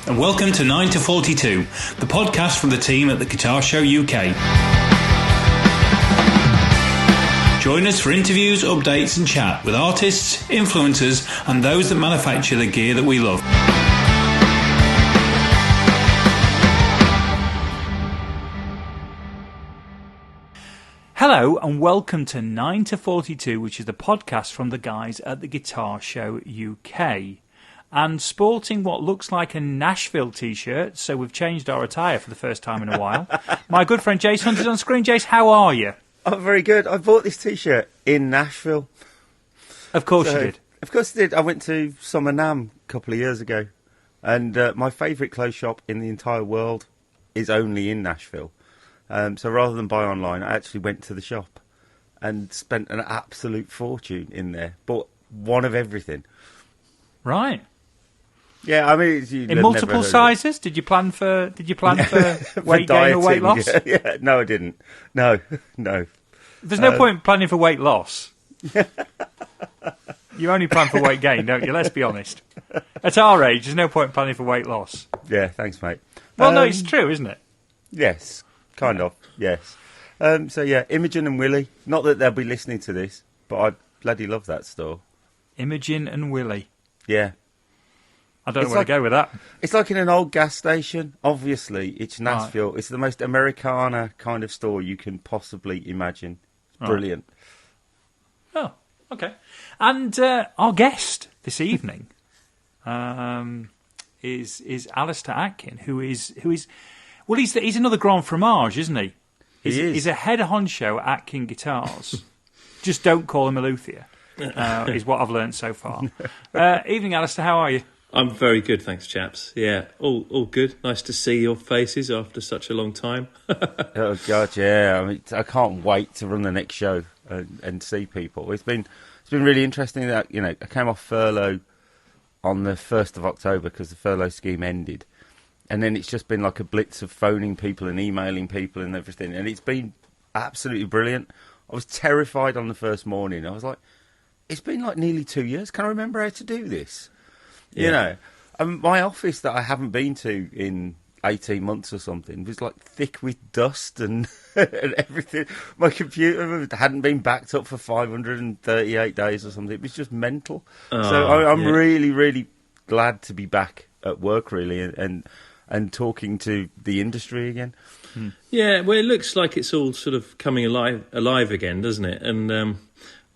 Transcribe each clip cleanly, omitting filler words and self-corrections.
and welcome to 9 to 42, the podcast from the team at the Guitar Show UK. Join us for interviews, updates and chat with artists, influencers and those that manufacture the gear that we love. Hello and welcome to 9 to 42, which is the podcast from the guys at the Guitar Show UK. And sporting what looks like a Nashville t-shirt, so we've changed our attire for the first time in a while. My good friend Jace Hunter's on screen. Jace, how are you? I'm very good. I bought this t-shirt in Nashville. Of course you did. Of course I did. I went to Summer NAMM a couple of years ago, and my favourite clothes shop in the entire world is only in Nashville. So rather than buy online, I actually went to the shop and spent an absolute fortune in there. Bought one of everything. Right. Yeah, I mean, in multiple sizes. Did you plan for weight gain or weight loss? Yeah, no, I didn't. No. There's no point planning for weight loss. You only plan for weight gain, don't you? Let's be honest. At our age, there's no point planning for weight loss. Yeah, thanks, mate. Well, no, it's true, isn't it? Yes, kind of. Yes. So yeah, Imogen and Willie. Not that they'll be listening to this, but I bloody love that store. Imogen and Willie. Yeah. I don't know where to go with that. It's like in an old gas station. Obviously, it's Nashville. Right. It's the most Americana kind of store you can possibly imagine. It's brilliant. Oh, okay. And our guest this evening is Alister Atkin, who is well, he's another Grand Fromage, isn't he? He is. He's a head honcho at Atkin Guitars. Just don't call him a luthier. Is what I've learned so far. Evening, Alister. How are you? I'm very good, thanks, chaps. Yeah, all good. Nice to see your faces after such a long time. Oh God, yeah. I mean, I can't wait to run the next show and see people. It's been really interesting that I came off furlough on the 1st of October because the furlough scheme ended, and then it's just been like a blitz of phoning people and emailing people and everything, and it's been absolutely brilliant. I was terrified on the first morning. I was like, it's been like nearly 2 years. Can I remember how to do this? Yeah. My office that I haven't been to in 18 months or something was like thick with dust and, and everything. My computer hadn't been backed up for 538 days or something. It was just mental. So I'm really, really glad to be back at work, really, and talking to the industry again. Yeah, well, it looks like it's all sort of coming alive again, doesn't it? And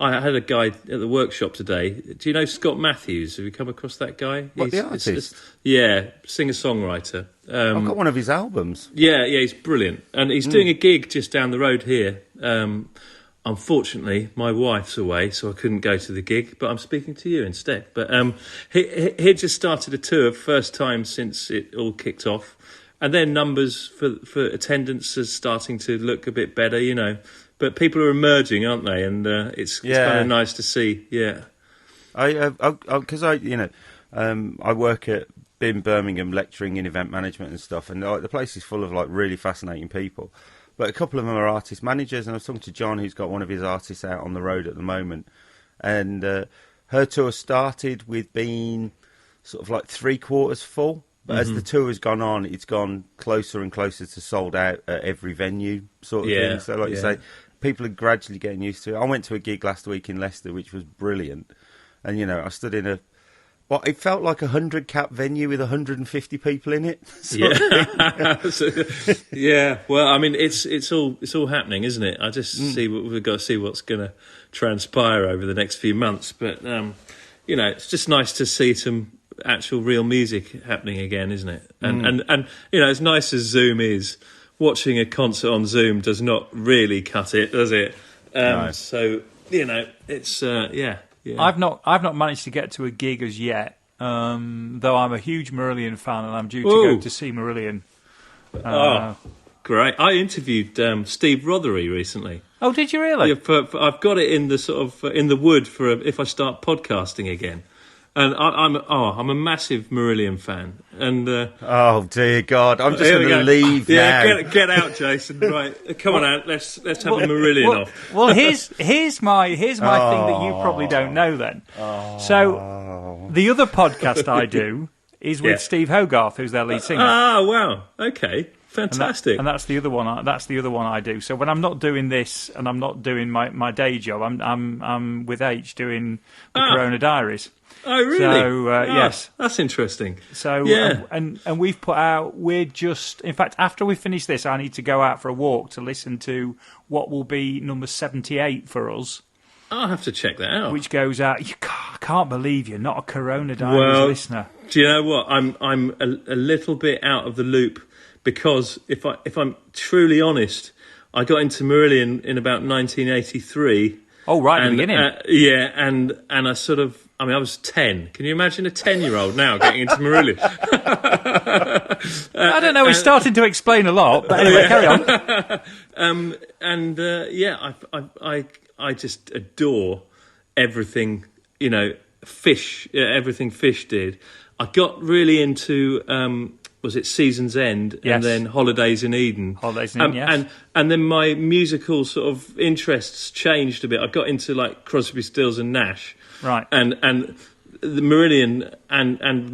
I had a guy at the workshop today. Do you know Scott Matthews? Have you come across that guy? What, the artist? Singer-songwriter. I've got one of his albums. Yeah, he's brilliant. And he's doing a gig just down the road here. Unfortunately, my wife's away, so I couldn't go to the gig, but I'm speaking to you instead. But he just started a tour, first time since it all kicked off. And then numbers for attendance are starting to look a bit better, But people are emerging, aren't they? And it's kind of nice to see. Yeah, because I work at BIM Birmingham, lecturing in event management and stuff, and the place is full of like really fascinating people. But a couple of them are artist managers, and I was talking to John, who's got one of his artists out on the road at the moment, and her tour started with being sort of like 3/4 full. But as the tour has gone on, it's gone closer and closer to sold out at every venue sort of thing. So like you say, people are gradually getting used to it. I went to a gig last week in Leicester, which was brilliant. And, I stood in it felt like 100-cap venue with 150 people in it. Yeah. Well, I mean, it's all happening, isn't it? I just we've got to see what's going to transpire over the next few months. But, it's just nice to see some actual real music happening again, isn't it? And as nice as Zoom is, watching a concert on Zoom does not really cut it, does it? No. So it's yeah. I've not managed to get to a gig as yet, though I'm a huge Marillion fan and I'm due to go to see Marillion. Great! I interviewed Steve Rothery recently. Oh, did you really? Yeah, I've got it in the sort of in the wood for if I start podcasting again. And I'm a massive Marillion fan. And oh dear God, I'm just going to leave now. Yeah, get out, Jason. Right, come on out. Let's have a Marillion off. Well, here's my thing that you probably don't know. Then, so the other podcast I do is with Steve Hogarth, who's their lead singer. Wow. Okay. Fantastic. And that's the other one. That's the other one I do. So when I'm not doing this and I'm not doing my day job, I'm with H doing the Corona Diaries. Oh, really? So yes, that's interesting. So and we've put out. In fact, after we finish this, I need to go out for a walk to listen to what will be number 78 for us. I'll have to check that out. Which goes out. I can't believe you're not a Corona Diaries listener. Do you know what? I'm a little bit out of the loop. Because if I'm truly honest, I got into Marillion in about 1983. Oh, right, at the beginning. And I sort of, I was 10. Can you imagine a 10-year-old now getting into Marillion? I don't know, he's starting to explain a lot, but anyway, carry on. I just adore everything, Fish, everything Fish did. I got really into... was it Season's End and then Holidays in Eden? Holidays in Eden, yes. And then my musical sort of interests changed a bit. I got into like Crosby, Stills and Nash. Right. And the Marillion and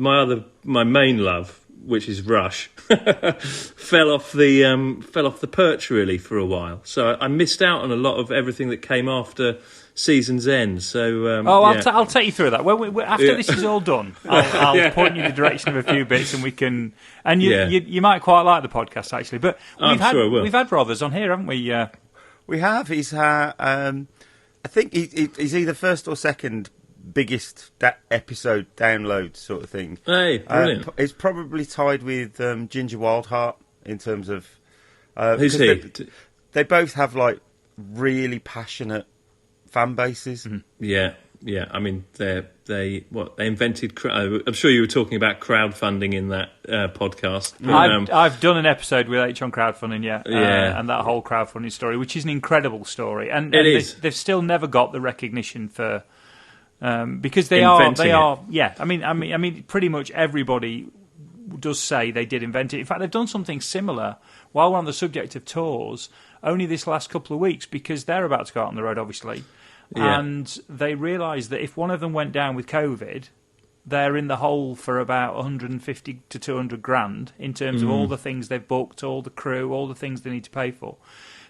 my main love, which is Rush, fell off the perch really for a while. So I missed out on a lot of everything that came after Season's End. So I'll take you through that. After this is all done, I'll point you in the direction of a few bits, and we can. And you might quite like the podcast actually. But we've had Rothers on here, haven't we? We have. He's I think he's either first or second biggest episode download sort of thing. Hey, brilliant! It's probably tied with Ginger Wildheart in terms of who's he? They both have like really passionate fan bases. Mm-hmm. Yeah. They invented. I'm sure you were talking about crowdfunding in that podcast. I've done an episode with H on crowdfunding, and that whole crowdfunding story, which is an incredible story, and they've still never got the recognition for because they are. Yeah, I mean, pretty much everybody does say they did invent it. In fact, they've done something similar while we're on the subject of tours. Only this last couple of weeks, because they're about to go out on the road, obviously. Yeah. And they realised that if one of them went down with COVID, they're in the hole for about 150 to 200 grand in terms of all the things they've booked, all the crew, all the things they need to pay for.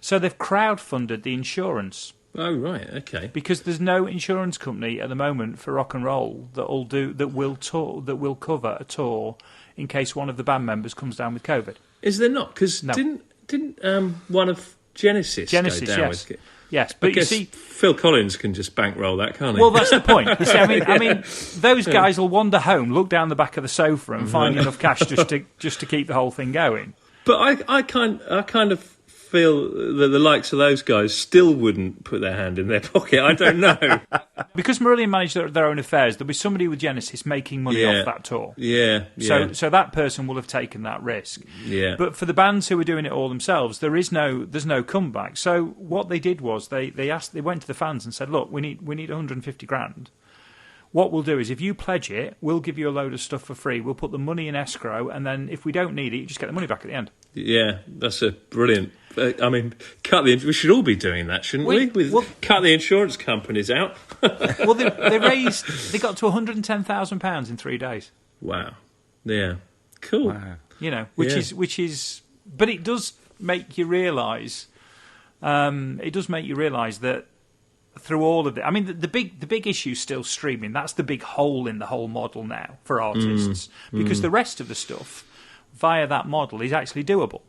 So they've crowdfunded the insurance. Oh, right, okay. Because there's no insurance company at the moment for rock and roll that will cover a tour in case one of the band members comes down with COVID. Is there not? Because didn't one of Genesis go down with it? Yes, but you see, Phil Collins can just bankroll that, can't he? Well, that's the point. You see, I mean, those guys will wander home, look down the back of the sofa, and find enough cash just to keep the whole thing going. But I kind of feel that the likes of those guys still wouldn't put their hand in their pocket. I don't know. Because Marillion manage their own affairs, there'll be somebody with Genesis making money off that tour. Yeah. So that person will have taken that risk. Yeah. But for the bands who are doing it all themselves, there's no comeback. So what they did was they went to the fans and said, look, we need 150 grand. What we'll do is, if you pledge it, we'll give you a load of stuff for free. We'll put the money in escrow, and then if we don't need it, you just get the money back at the end. Yeah, that's a brilliant. We should all be doing that, shouldn't we? Cut the insurance companies out. Well, they got to £110,000 in 3 days. Wow. Yeah. Cool. Wow. Which is, but it does make you realise. That through all of it, I mean, the big issue is still streaming. That's the big hole in the whole model now for artists, because the rest of the stuff via that model is actually doable.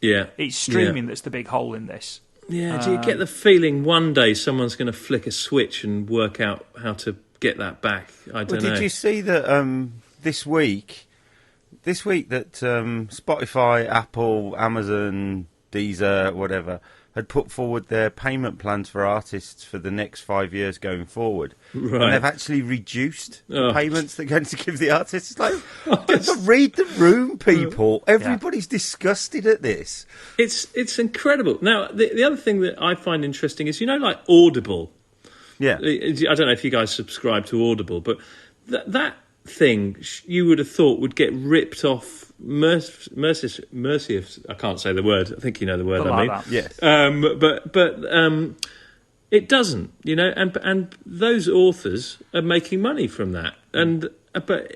Yeah, it's streaming that's the big hole in this. Yeah, do you get the feeling one day someone's going to flick a switch and work out how to get that back? I don't know. Did you see that this week that Spotify, Apple, Amazon, Deezer, whatever, had put forward their payment plans for artists for the next 5 years going forward. Right. And they've actually reduced the payments they're going to give the artists. It's like, read the room, people. Everybody's disgusted at this. It's incredible. Now, the other thing that I find interesting is, like Audible. Yeah. I don't know if you guys subscribe to Audible, but that thing you would have thought would get ripped off mercy. I can't say the word. I think you know the word. Yes. But it doesn't. And those authors are making money from that, and But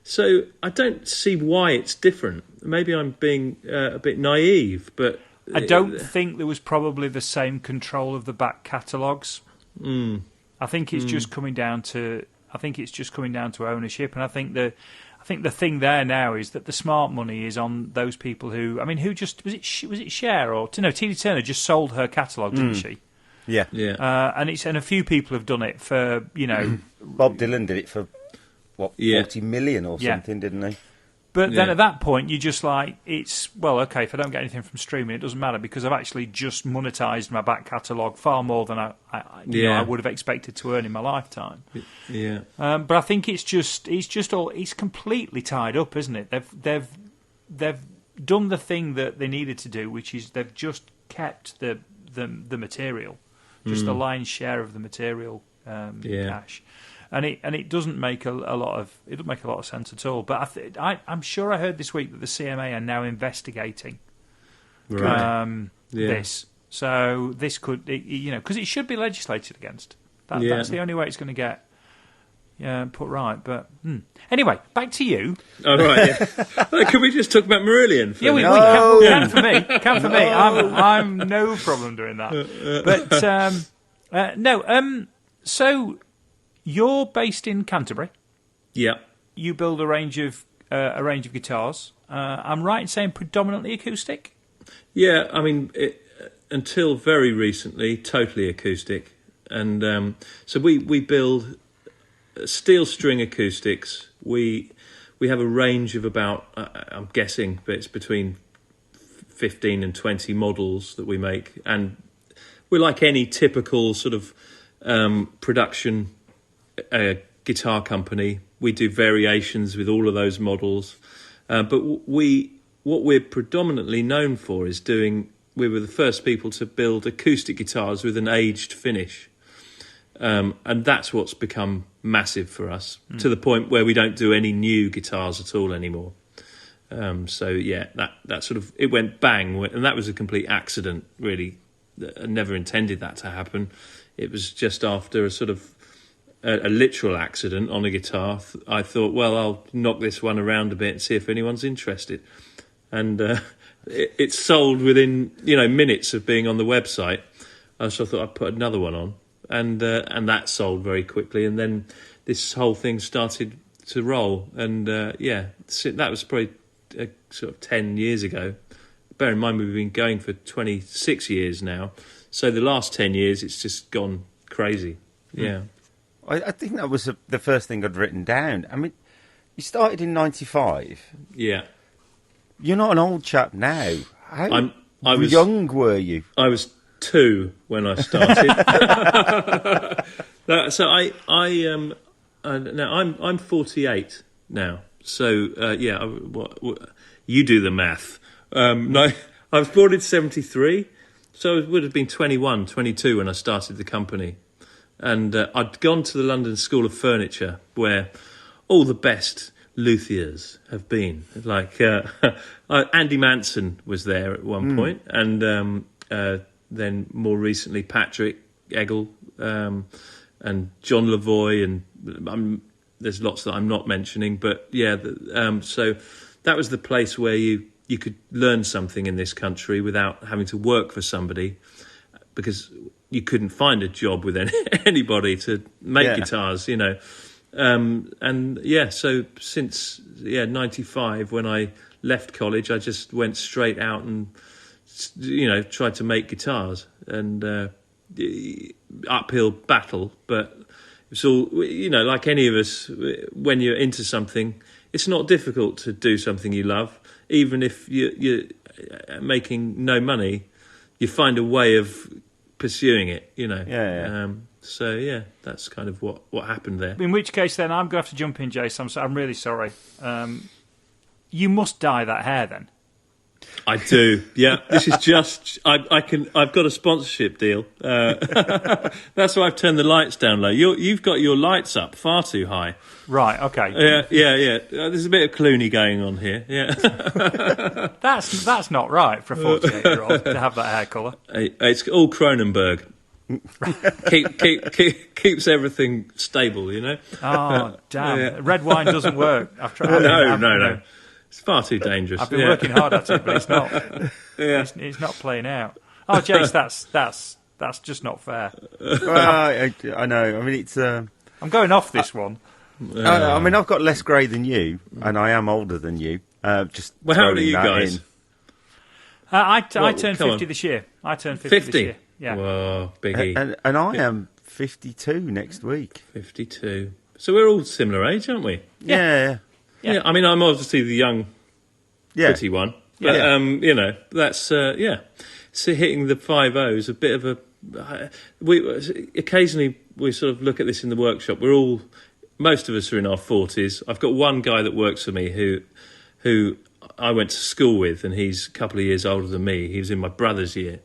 so I don't see why it's different. Maybe I'm being a bit naive, but I don't think there was probably the same control of the back catalogues. I think it's just coming down to ownership, and I think the thing there now is that the smart money is on those people who, I mean, who just was it Cher or no, Tina Turner just sold her catalogue, didn't she? Yeah. And a few people have done it for, Bob Dylan did it for 40 million or something, didn't he? But then at that point, you're just like, it's, well, okay, if I don't get anything from streaming, it doesn't matter because I've actually just monetised my back catalogue far more than I would have expected to earn in my lifetime. Yeah. But I think it's completely tied up, isn't it? They've done the thing that they needed to do, which is they've just kept the material, just the lion's share of the material cash. And it doesn't make a lot of sense at all. But I'm sure I heard this week that the CMA are now investigating this. So this could, because it should be legislated against. That's the only way it's going to get put right. But anyway, back to you. All right. Yeah. Can we just talk about Marillion? We can for me. Can for me. I'm no problem doing that. But no. So. You're based in Canterbury. Yeah. You build a range of guitars. I'm right in saying predominantly acoustic? Yeah, I mean, until very recently, totally acoustic. And so we build steel string acoustics. We have a range of about, I'm guessing, but it's between 15 and 20 models that we make. And we're like any typical sort of production a guitar company. We do variations with all of those models, but what we're predominantly known for is we were the first people to build acoustic guitars with an aged finish, and that's what's become massive for us, to the point where we don't do any new guitars at all anymore. So yeah, that sort of, it went bang, and that was a complete accident, really. I never intended that to happen. It was just after a sort of a literal accident on a guitar. I thought, well, I'll knock this one around a bit and see if anyone's interested. And it sold within minutes of being on the website. So I thought I'd put another one on, and that sold very quickly. And then this whole thing started to roll. And that was probably sort of 10 years ago. Bear in mind we've been going for 26 years now. So the last 10 years, it's just gone crazy. Yeah. I think that was the first thing I'd written down. I mean, you started in 95. Yeah. You're not an old chap now. How young were you? I was 2 when I started. I'm 48 now. So you do the math. No, I was born in 73, so it would have been 21, 22 when I started the company. And I'd gone to the London School of Furniture, where all the best luthiers have been. Like Andy Manson was there at one point, and then more recently Patrick Eggle and John Lavoie, and there's lots that I'm not mentioning. But yeah, so that was the place where you could learn something in this country without having to work for somebody, because you couldn't find a job with anybody to make guitars, so since 95, when I left college, I just went straight out and tried to make guitars, and uphill battle, but it's all, like any of us, when you're into something, it's not difficult to do something you love. Even if you're making no money, you find a way of pursuing it, So yeah, that's kind of what happened there. In which case, then I'm going to have to jump in, Jason. I'm really sorry. You must dye that hair then. I do. Yeah, this is just I've got a sponsorship deal. That's why I've turned the lights down low. You've got your lights up far too high. Right. Okay. Yeah. There's a bit of Clooney going on here. Yeah. That's not right for a 48-year-old to have that hair colour. It's all Cronenberg. Keeps everything stable, you know. Oh, damn! Red wine doesn't work. I've tried. No. It's far too dangerous. I've been working hard at it, but it's not. It's not playing out. Oh, Jace, that's just not fair. Well, I know. I mean, it's. I'm going off this one. I mean, I've got less grey than you, and I am older than you. Just how old are you guys? I turned 50 this year. I turned 50 this year. Yeah. Whoa, biggie. And I am 52 next week. 52. So we're all similar age, aren't we? Yeah. Yeah. I mean, I'm obviously the young, pretty one. But, you know, that's, So hitting the 50 is a bit of a... occasionally, we sort of look at this in the workshop. Most of us are in our 40s. I've got one guy that works for me who I went to school with, and he's a couple of years older than me. He was in my brother's year.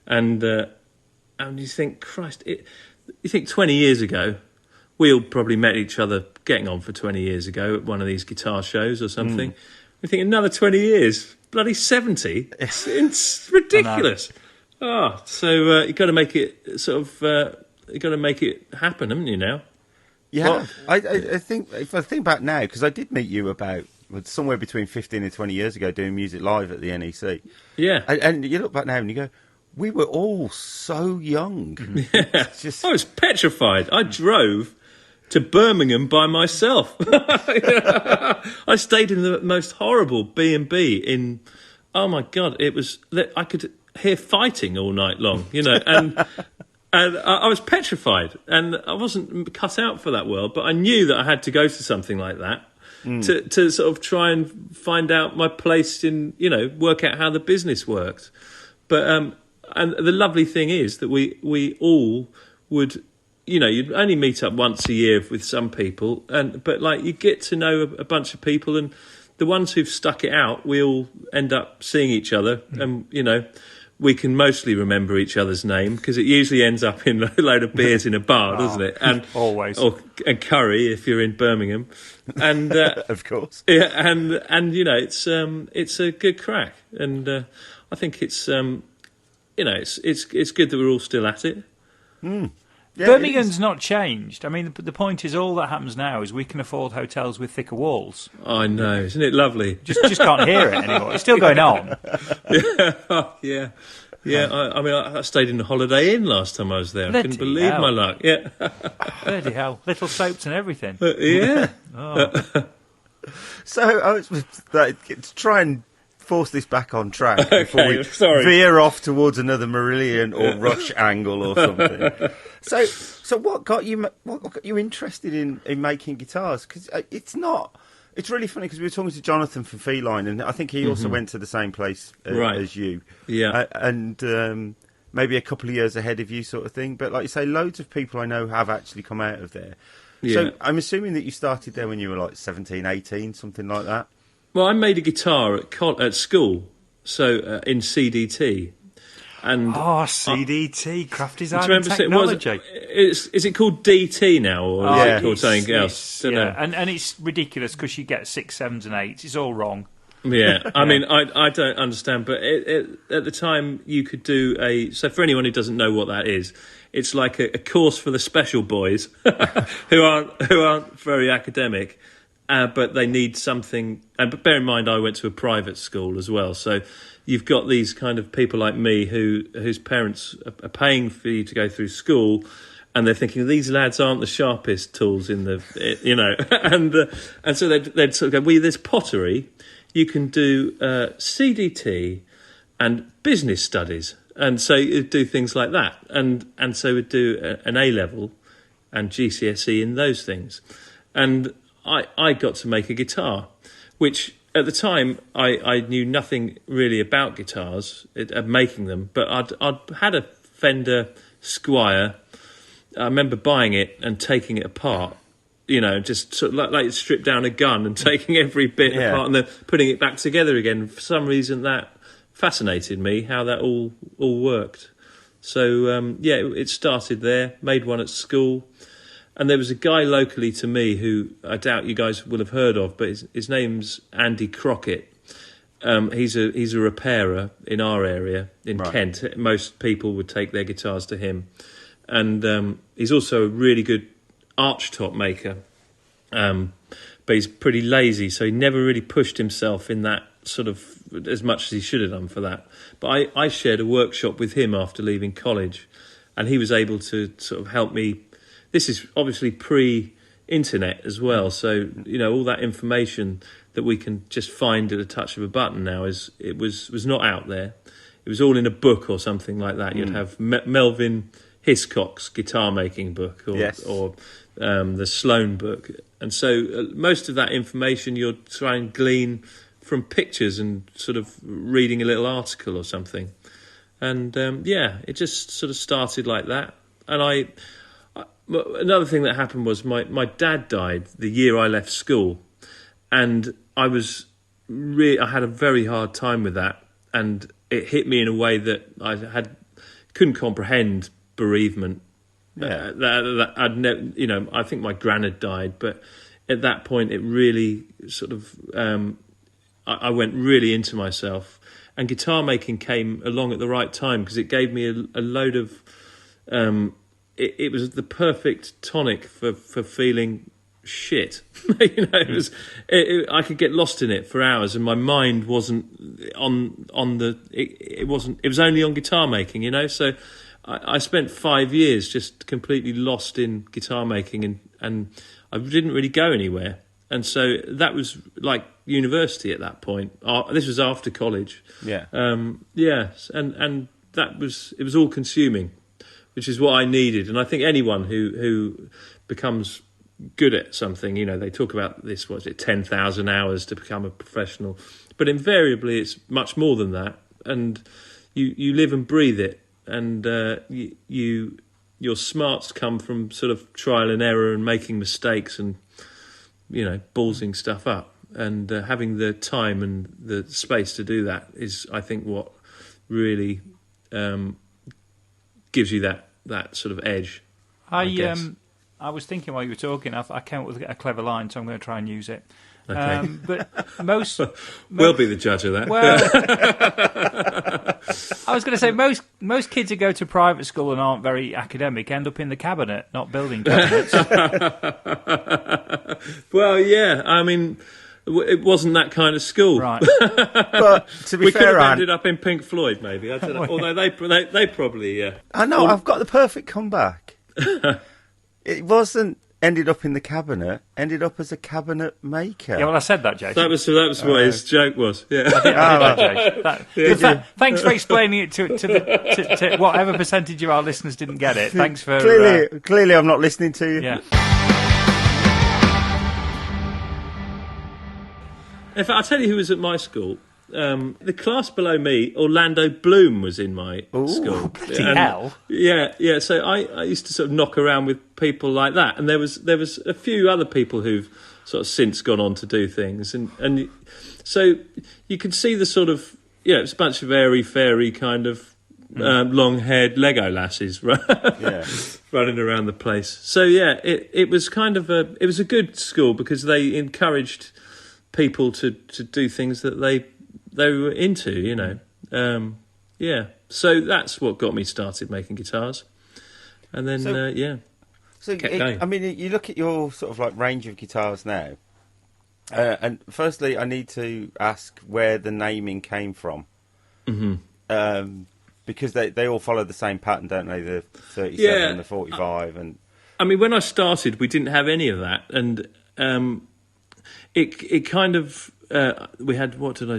And you think, Christ, you think 20 years ago, we all probably met each other getting on for 20 years ago at one of these guitar shows or something. We think another 20 years, bloody 70. It's ridiculous. So you've got to make it sort of, you've got to make it happen, haven't you now? Yeah, well, I think, if I think back now, because I did meet you about somewhere between 15 and 20 years ago doing music live at the NEC. Yeah. And you look back now and you go, we were all so young. Yeah. I was petrified. I drove to Birmingham by myself. I stayed in the most horrible B&B in... Oh, my God, it was... I could hear fighting all night long, you know, and I was petrified, and I wasn't cut out for that world, but I knew that I had to go to something like that to sort of try and find out my place in, you know, work out how the business worked. But and the lovely thing is that we all would, you know, you'd only meet up once a year with some people, but like you get to know a bunch of people, and the ones who've stuck it out, we all end up seeing each other, and you know, we can mostly remember each other's name because it usually ends up in a load of beers in a bar, doesn't it? And always, and curry if you're in Birmingham, and of course, yeah, and you know, it's a good crack, and I think it's you know, it's good that we're all still at it. Yeah, Birmingham's not changed. I mean, the point is, all that happens now is we can afford hotels with thicker walls. I know, isn't it lovely? Just can't hear it anymore. It's still going on. Yeah. I mean, I stayed in the Holiday Inn last time I was there. I couldn't believe my luck. Yeah. Bloody hell. Little soaps and everything. Yeah. So, I was to try and force this back on track before we sorry. veer off towards another Marillion or Rush angle or something. So what got you interested in making guitars? Because it's really funny because we were talking to Jonathan from Feline, and I think he also went to the same place as you. Yeah. And maybe a couple of years ahead of you sort of thing. But like you say, loads of people I know have actually come out of there. Yeah. So I'm assuming that you started there when you were like 17, 18, something like that. Well, I made a guitar at school, so in CDT. And CDT, Craft Design and Technology. Is it called DT now, or is it called something else? And it's ridiculous because you get 6, 7s and 8s. It's all wrong. Yeah, I mean, I don't understand, but at the time you could do so for anyone who doesn't know what that is, it's like a course for the special boys who aren't very academic. But they need something, but bear in mind I went to a private school as well, so you've got these kind of people like me whose parents are paying for you to go through school, and they're thinking these lads aren't the sharpest tools in the, you know, and so they'd sort of go, well, there's pottery, you can do CDT and business studies, and so you'd do things like that, and so we'd do an A-level and GCSE in those things, and I got to make a guitar, which at the time I knew nothing really about guitars, making them, but I'd had a Fender Squier. I remember buying it and taking it apart, you know, just sort of like strip down a gun and taking every bit apart and then putting it back together again. For some reason that fascinated me, how that all worked. So, it started there, made one at school. And there was a guy locally to me who I doubt you guys will have heard of, but his name's Andy Crockett. He's a repairer in our area in Kent. Most people would take their guitars to him. and he's also a really good archtop maker. But he's pretty lazy, so he never really pushed himself in that sort of as much as he should have done for that. But I shared a workshop with him after leaving college, and he was able to sort of help me. This is obviously pre-internet as well, so all that information that we can just find at a touch of a button now was not out there. It was all in a book or something like that. You'd have Melvin Hiscock's guitar making book, or the Sloan book. And so most of that information you'll try and glean from pictures and sort of reading a little article or something. And it just sort of started like that. And another thing that happened was my dad died the year I left school, and I had a very hard time with that, and it hit me in a way that I couldn't comprehend bereavement. Yeah. That I'd never, I think my gran had died, but at that point it really sort of, I went really into myself, and guitar making came along at the right time because it gave me a load of, it was the perfect tonic for feeling shit. It was, I could get lost in it for hours, and my mind wasn't it was only on guitar making, so I spent 5 years just completely lost in guitar making, and I didn't really go anywhere. And so that was like university at that point. This was after college. Yeah. And it was all consuming, which is what I needed. And I think anyone who becomes good at something, they talk about this, 10,000 hours to become a professional. But invariably it's much more than that. And you live and breathe it. And your smarts come from sort of trial and error and making mistakes and ballsing stuff up, and having the time and the space to do that is, I think, what really gives you that sort of edge. I was thinking while you were talking, I came up with a clever line, so I'm going to try and use it. Okay. But most we'll be the judge of that. Well, I was going to say most kids who go to private school and aren't very academic end up in the cabinet, not building cabinets. Well, yeah, I mean, it wasn't that kind of school, right? But to be we fair, could have ended up in Pink Floyd, maybe. I don't know. Although they probably, I know, I've got the perfect comeback. It wasn't ended up in the cabinet, ended up as a cabinet maker. Yeah, well, I said that, Jason. That was what his joke was. Yeah. I did that, thanks for explaining it to whatever percentage of our listeners didn't get it. Thanks for clearly I'm not listening to you. Yeah. In fact, I'll tell you who was at my school. The class below me, Orlando Bloom, was in my school. Bloody hell. Yeah. So I used to sort of knock around with people like that, and there was a few other people who've sort of since gone on to do things, and so you could see the sort of it's a bunch of airy fairy kind of long-haired Lego lasses, right? Yeah. Running around the place. So yeah, it was kind of it was a good school because they encouraged people to do things that they were into, So that's what got me started making guitars. And then, So, kept going. I mean, you look at your sort of like range of guitars now, and firstly, I need to ask where the naming came from. Mm-hmm. Because they all follow the same pattern, don't they? The 37 and the 45. And I mean, when I started, we didn't have any of that. And it kind of... we had, what did I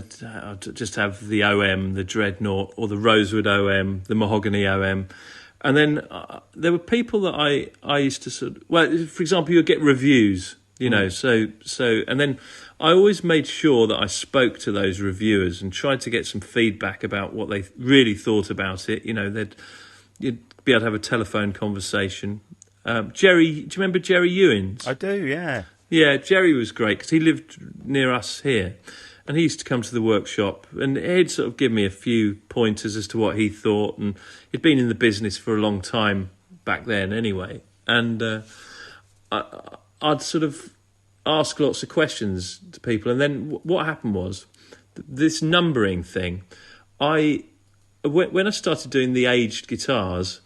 just have? The OM, the Dreadnought, or the Rosewood OM, the Mahogany OM. And then there were people that I used to sort of... Well, for example, you'd get reviews, so... And then I always made sure that I spoke to those reviewers and tried to get some feedback about what they really thought about it. You'd be able to have a telephone conversation. Jerry, do you remember Jerry Ewins? I do, yeah. Yeah, Jerry was great because he lived near us here, and he used to come to the workshop, and he'd sort of give me a few pointers as to what he thought, and he'd been in the business for a long time back then anyway, and I'd sort of ask lots of questions to people, and then what happened was this numbering thing. When I started doing the aged guitars,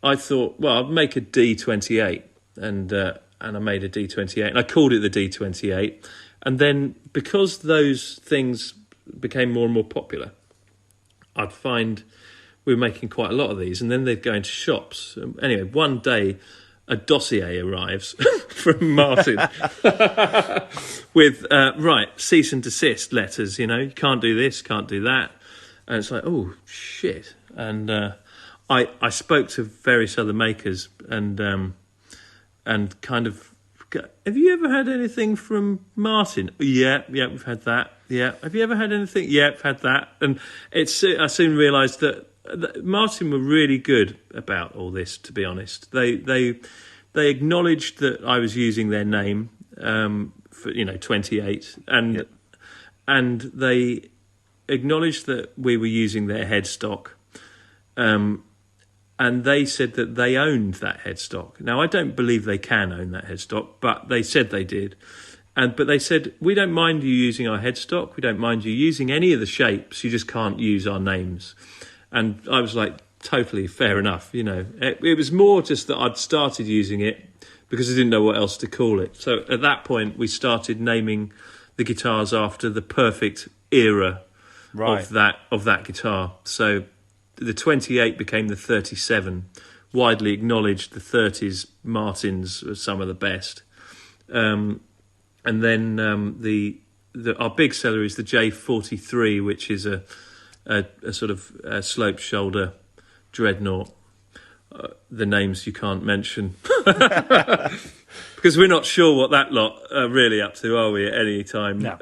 I thought, well, I'll make a D28, and I made a D28, and I called it the D28. And then because those things became more and more popular, I'd find we were making quite a lot of these, and then they'd go into shops. Anyway, one day a dossier arrives from Martin with, cease and desist letters, you can't do this, can't do that. And it's like, oh, shit. And I spoke to various other makers and kind of, have you ever had anything from Martin? Yeah, we've had that. Yeah. Have you ever had anything? Yeah, I've had that. And I soon realised that Martin were really good about all this, to be honest. They acknowledged that I was using their name for 28, and they acknowledged that we were using their headstock, and they said that they owned that headstock. Now, I don't believe they can own that headstock, but they said they did. But they said, we don't mind you using our headstock, we don't mind you using any of the shapes, you just can't use our names. And I was like, totally fair enough, It was more just that I'd started using it because I didn't know what else to call it. So at that point, we started naming the guitars after the perfect era of that guitar. So the 28 became the 37. Widely acknowledged the 30s Martins were some of the best. And then our big seller is the J43, which is a sort of sloped shoulder dreadnought. The names you can't mention because we're not sure what that lot are really up to, are we? At any time? No.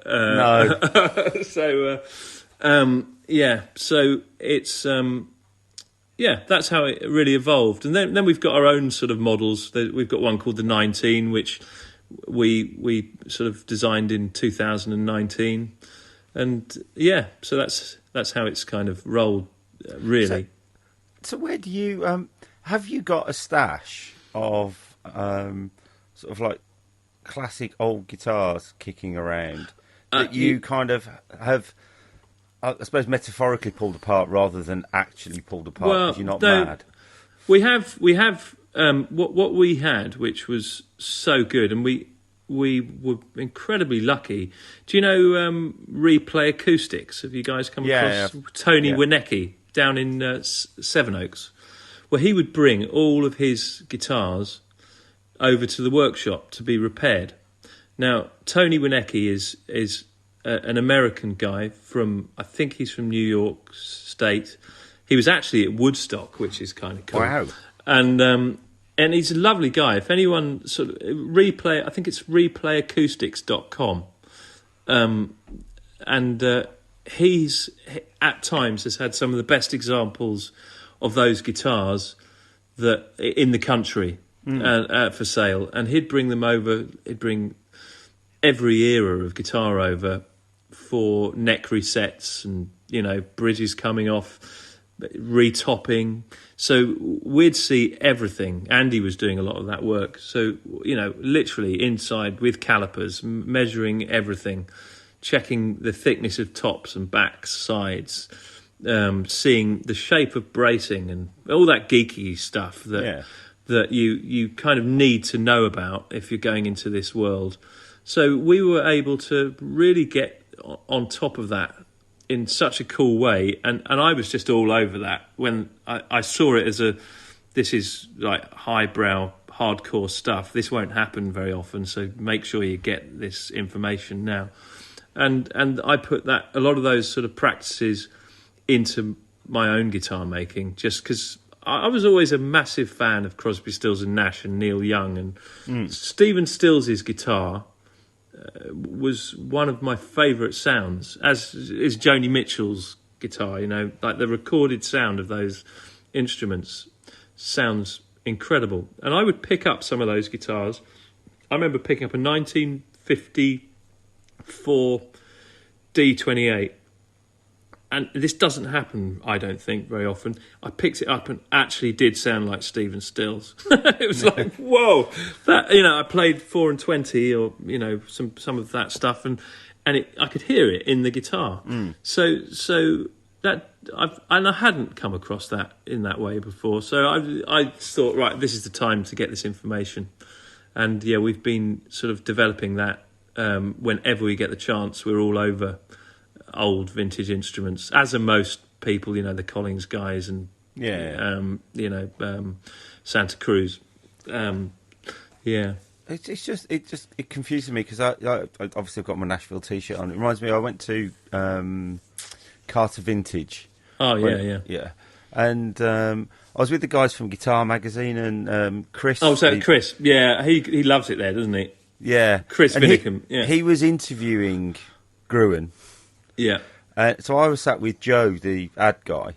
So so it's that's how it really evolved. And then we've got our own sort of models. We've got one called the 19, which we sort of designed in 2019, and so that's how it's kind of rolled, really. So where do you have you got a stash of sort of like classic old guitars kicking around that you kind of have, I suppose, metaphorically pulled apart rather than actually pulled apart because you're not mad? We have what we had, which was so good, and we were incredibly lucky. Do you know Replay Acoustics? Have you guys come across Tony Winnecki down in Sevenoaks? Well, he would bring all of his guitars over to the workshop to be repaired. Now, Tony Winnecki is an American guy from, I think he's from New York State. He was actually at Woodstock, which is kind of cool. Wow. And he's a lovely guy. If anyone sort of replay, I think it's replayacoustics.com. He's at times has had some of the best examples of those guitars that in the country for sale, and he'd bring them over. He'd bring every era of guitar over for neck resets and bridges coming off, retopping. So we'd see everything. Andy was doing a lot of that work. So literally inside with calipers, measuring everything, checking the thickness of tops and backs, sides. Seeing the shape of bracing and all that geeky stuff that you kind of need to know about if you're going into this world. So we were able to really get on top of that in such a cool way, and I was just all over that when I saw it as this is like highbrow, hardcore stuff. This won't happen very often, so make sure you get this information now. And I put a lot of those sort of practices into my own guitar making, just because I was always a massive fan of Crosby, Stills and Nash and Neil Young, and Stephen Stills' guitar was one of my favourite sounds, as is Joni Mitchell's guitar. Like the recorded sound of those instruments sounds incredible. And I would pick up some of those guitars. I remember picking up a 1954 D28. And this doesn't happen, I don't think, very often. I picked it up and actually did sound like Stephen Stills. It was like, whoa! That I played 4 and 20, or some of that stuff, and I could hear it in the guitar. So that I hadn't come across that in that way before. So I thought, right, this is the time to get this information. And yeah, we've been sort of developing that. Whenever we get the chance, we're all over old vintage instruments, as are most people, the Collings guys and Santa Cruz. It confuses me because I obviously I've got my Nashville T-shirt on. It reminds me, I went to Carter Vintage. Oh yeah. And I was with the guys from Guitar Magazine and Chris. Oh, so Chris, yeah, he loves it there, doesn't he? Yeah, Chris Vinicum. He was interviewing Gruen. Yeah. So I was sat with Joe, the ad guy,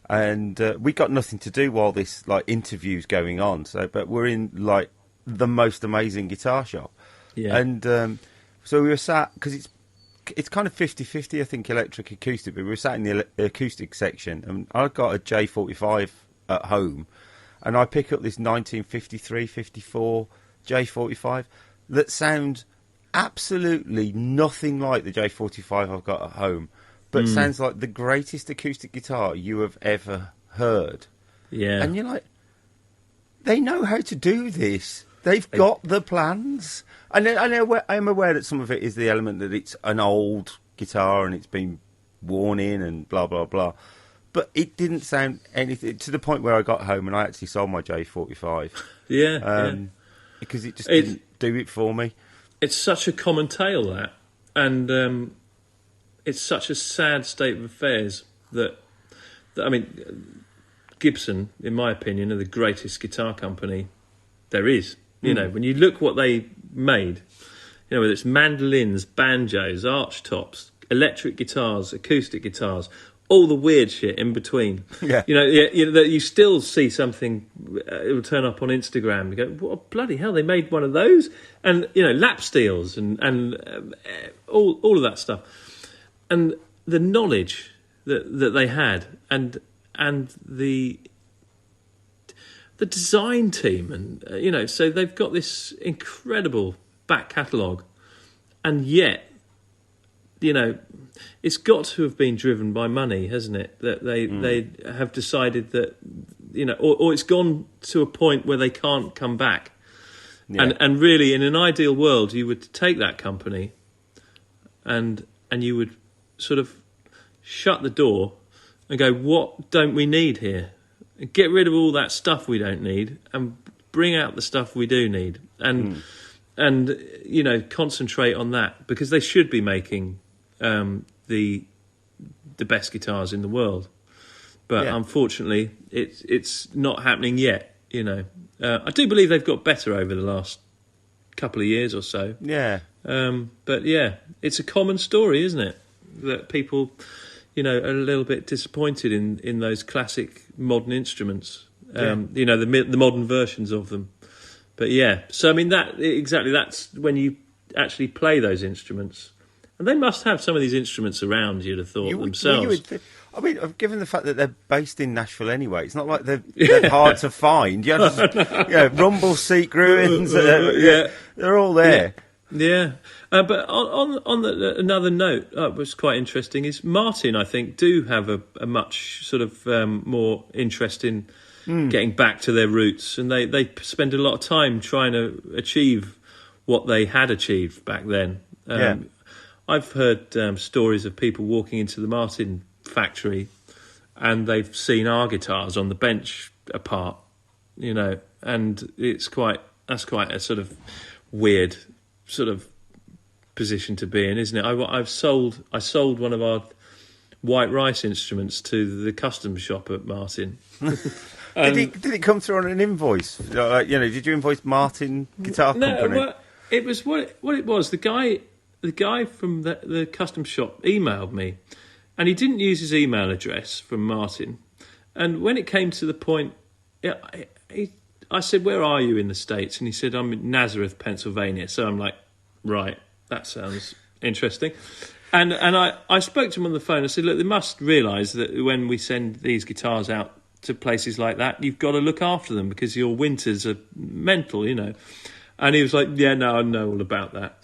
and we got nothing to do while this interview's going on. But we're in the most amazing guitar shop. Yeah. And so we were sat, because it's kind of 50-50, I think, electric acoustic. But we were sat in the acoustic section, and I got a J45 at home, and I pick up this 1953-54 J45 that sounds absolutely nothing like the J45 I've got at home, but sounds like the greatest acoustic guitar you have ever heard. Yeah. And you're like, they know how to do this. They've got the plans. I am aware that some of it is the element that it's an old guitar and it's been worn in and blah, blah, blah. But it didn't sound anything, to the point where I got home and I actually sold my J45. Yeah. Because it just didn't do it for me. It's such a common tale, that. And it's such a sad state of affairs that Gibson, in my opinion, are the greatest guitar company there is. When you look what they made, whether it's mandolins, banjos, arch tops, electric guitars, acoustic guitars, all the weird shit in between. Yeah. That you still see something, it will turn up on Instagram and you go, what bloody hell, they made one of those? And, lap steels and all of that stuff. And the knowledge that they had and the design team and, so they've got this incredible back catalogue, and yet, it's got to have been driven by money, hasn't it? That they have decided that, or it's gone to a point where they can't come back. Yeah. And really, in an ideal world, you would take that company and you would sort of shut the door and go, what don't we need here? Get rid of all that stuff we don't need and bring out the stuff we do need. And concentrate on that, because they should be making the best guitars in the world, but unfortunately it's not happening yet. I do believe they've got better over the last couple of years or so. But it's a common story, isn't it, that people are a little bit disappointed in those classic modern instruments, the modern versions of them. But so that's when you actually play those instruments. And they must have some of these instruments around, you'd have thought, themselves. Given the fact that they're based in Nashville anyway, it's not like they're hard to find. Rumble seat Gruens, they're all there. Yeah. But on another note, was quite interesting, is Martin, I think, do have a much sort of more interest in getting back to their roots. And they spend a lot of time trying to achieve what they had achieved back then. I've heard stories of people walking into the Martin factory and they've seen our guitars on the bench apart, and that's quite a sort of weird sort of position to be in, isn't it? I sold one of our white rice instruments to the custom shop at Martin. Did it come through on an invoice? Did you invoice Martin Guitar Company? No, well, it was what it was. The guy from the custom shop emailed me, and he didn't use his email address from Martin. And when it came to the point, I said, "Where are you in the States?" And he said, "I'm in Nazareth, Pennsylvania." So I'm like, "Right, that sounds interesting." And I spoke to him on the phone. I said, "Look, they must realise that when we send these guitars out to places like that, you've got to look after them because your winters are mental, And he was like, yeah, no, I know all about that.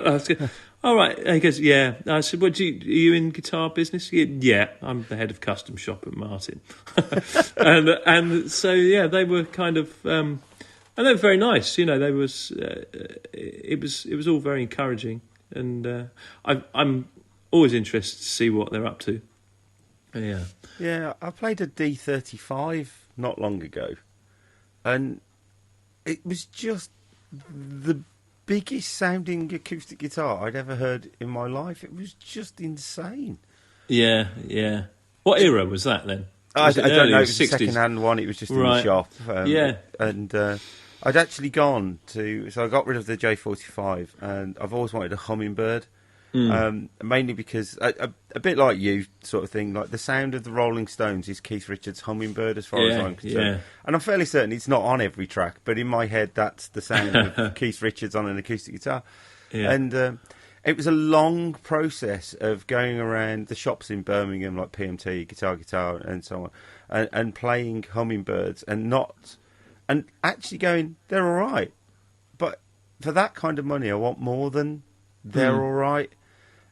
I was going, all right. And he goes, yeah. I said, are you in guitar business? Yeah, I'm the head of custom shop at Martin. and so, yeah, they were kind of, and they were very nice. You know, it was all very encouraging. And I'm always interested to see what they're up to. Yeah. Yeah, I played a D35 not long ago, and it was just the biggest sounding acoustic guitar I'd ever heard in my life. It was just insane. Yeah, yeah. What era was that then? I don't know. It was a 60s? second-hand one. It was just in the shop. Yeah. And I'd actually gone to... So I got rid of the J45, and I've always wanted a Hummingbird. Mainly because, a bit like you sort of thing, like the sound of the Rolling Stones is Keith Richards' Hummingbird as far as I'm concerned. And I'm fairly certain it's not on every track, but in my head that's the sound of Keith Richards on an acoustic guitar. Yeah. And it was a long process of going around the shops in Birmingham, like PMT, Guitar, and so on, and playing Hummingbirds and actually going, they're all right. But for that kind of money, I want more than they're all right.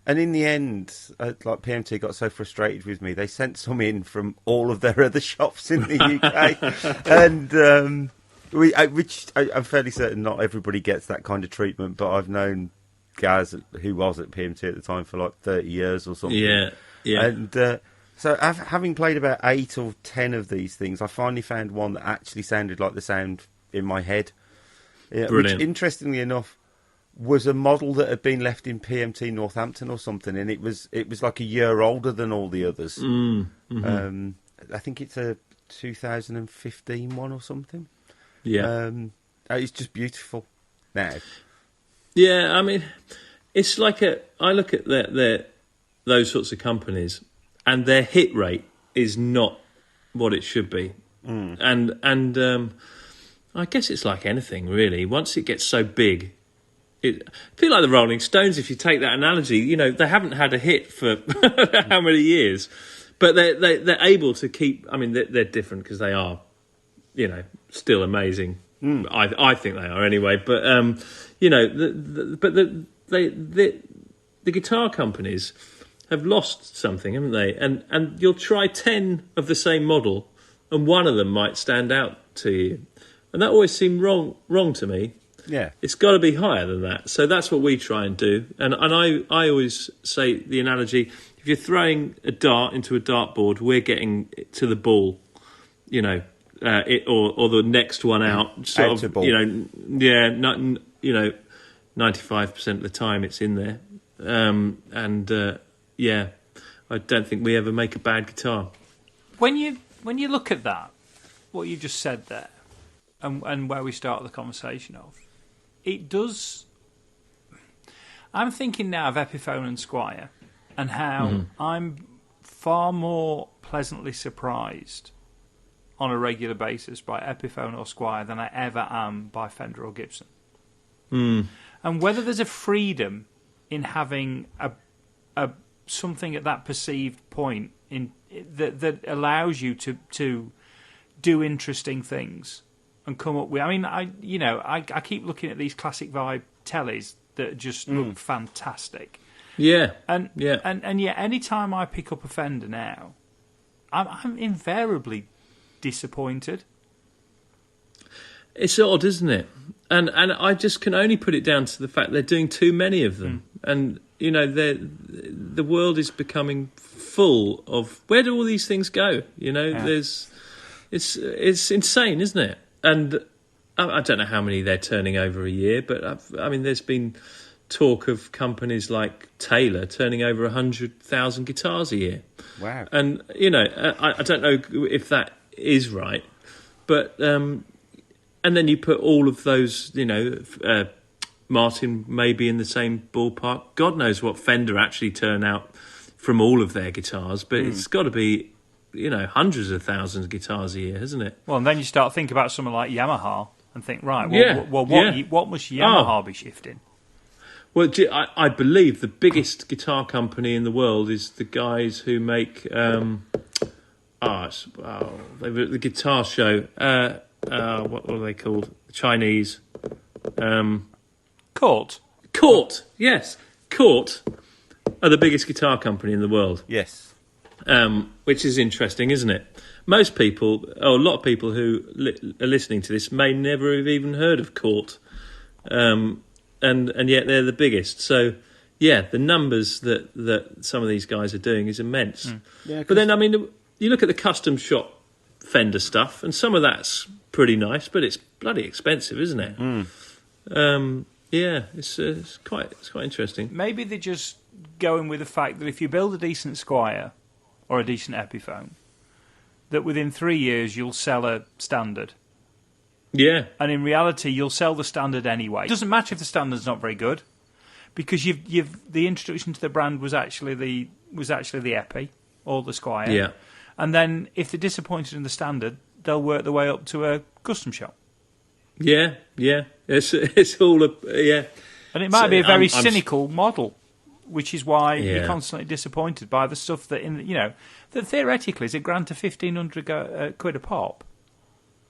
And in the end, like PMT got so frustrated with me, they sent some in from all of their other shops in the UK, and which I'm fairly certain not everybody gets that kind of treatment. But I've known guys who was at PMT at the time for like 30 years or something. Yeah. And so having played about 8 or 10 of these things, I finally found one that actually sounded like the sound in my head. Yeah, which, interestingly enough, was a model that had been left in PMT Northampton or something, and it was like a year older than all the others. I think it's a 2015 one or something. Yeah, it's just beautiful now. Yeah, I mean, it's like I look at those sorts of companies, and their hit rate is not what it should be, and I guess it's like anything really. Once it gets so big. I feel like the Rolling Stones, if you take that analogy, you know, they haven't had a hit for how many years, but they're able to keep. I mean, they're different because they are, you know, still amazing. I think they are anyway. But you know, the guitar companies have lost something, haven't they? And you'll try 10 of the same model, and one of them might stand out to you, and that always seemed wrong to me. Yeah, it's got to be higher than that. So that's what we try and do. And I always say the analogy: if you're throwing a dart into a dartboard, we're getting to the ball, you know, or the next one out. Sort of, you know, yeah, not, you know, 95% of the time it's in there. Yeah, I don't think we ever make a bad guitar. When you look at that, what you just said there, and where we started the conversation of. It does. I'm thinking now of Epiphone and Squier, and how I'm far more pleasantly surprised on a regular basis by Epiphone or Squier than I ever am by Fender or Gibson. And whether there's a freedom in having a something at that perceived point in that allows you to do interesting things. And come up with. I mean, I keep looking at these classic vibe tellies that just look fantastic. Yeah, and yet, any time I pick up a Fender now, I'm invariably disappointed. It's odd, isn't it? And I just can only put it down to the fact they're doing too many of them, and you know, the world is becoming full of where do all these things go? You know, it's insane, isn't it? And I don't know how many they're turning over a year, but I mean, there's been talk of companies like Taylor turning over 100,000 guitars a year. Wow! And you know, I don't know if that is right, but and then you put all of those, you know, Martin maybe in the same ballpark. God knows what Fender actually turn out from all of their guitars, but it's got to be. You know, hundreds of thousands of guitars a year, hasn't it? Well, and then you start thinking about someone like Yamaha and think, right, what must Yamaha be shifting? Well, I believe the biggest guitar company in the world is the guys who make the guitar show. What are they called? The Chinese. Court. Cort, yes. Cort are the biggest guitar company in the world. Yes. Which is interesting, isn't it? Most people, a lot of people who are listening to this may never have even heard of Cort. And yet they're the biggest. So, yeah, the numbers that some of these guys are doing is immense. Yeah, but then, I mean, you look at the custom shop Fender stuff, and some of that's pretty nice, but it's bloody expensive, isn't it? Yeah, it's quite interesting. Maybe they're just going with the fact that if you build a decent Squire or a decent Epiphone, that within 3 years you'll sell a Standard. Yeah. And in reality, you'll sell the Standard anyway. It doesn't matter if the Standard's not very good, because the introduction to the brand was actually the Epi or the Squire. Yeah. And then if they're disappointed in the Standard, they'll work their way up to a custom shop. Yeah. It's all yeah. And it might be a very cynical model, which is why you're constantly disappointed by the stuff that that theoretically is a grand to 1,500 quid a pop.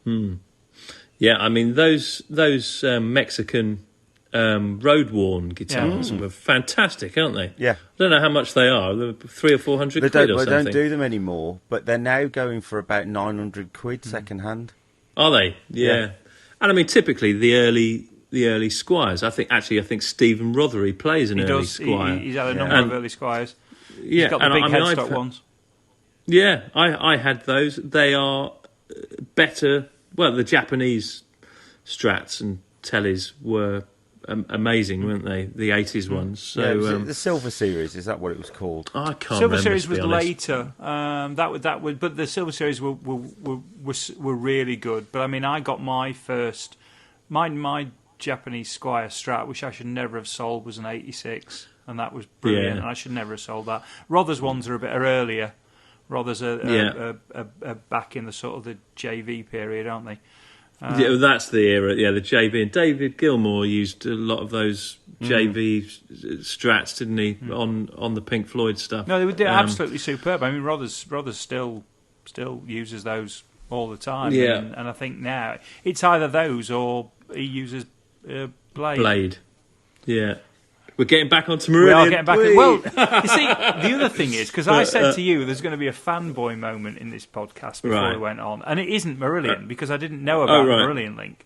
Yeah, I mean those Mexican road-worn guitars were fantastic, aren't they? Yeah. I don't know how much they are. They're 300 or 400 quid or something. They don't do them anymore, but they're now going for about 900 quid second hand. Are they? Yeah. And I mean, typically the early Squires. I think Stephen Rothery plays an early Squire. He's had a number of early Squires. Yeah, he's got the big headstock ones. Yeah, I had those. They are better. Well, the Japanese Strats and Tellys were amazing, weren't they? The 80s ones. So the Silver Series, is that what it was called? I can't Silver remember. Series was later. But the Silver Series were really good. But I mean, I got my first my Japanese Squire Strat, which I should never have sold, was an 86, and that was brilliant. And I should never have sold that. Rother's ones are earlier. Rother's are back in the sort of the JV period, aren't they? Yeah, that's the era. Yeah, the JV, and David Gilmour used a lot of those JV Strats, didn't he? On the Pink Floyd stuff. No, they were absolutely superb. I mean, Rother's still uses those all the time. Yeah, and I think now it's either those or he uses Blade. Yeah. We're getting back onto Marillion. We are getting back. Well, you see, the other thing is, because I said to you there's going to be a fanboy moment in this podcast before we went on, and it isn't Marillion, because I didn't know about Marillion Link.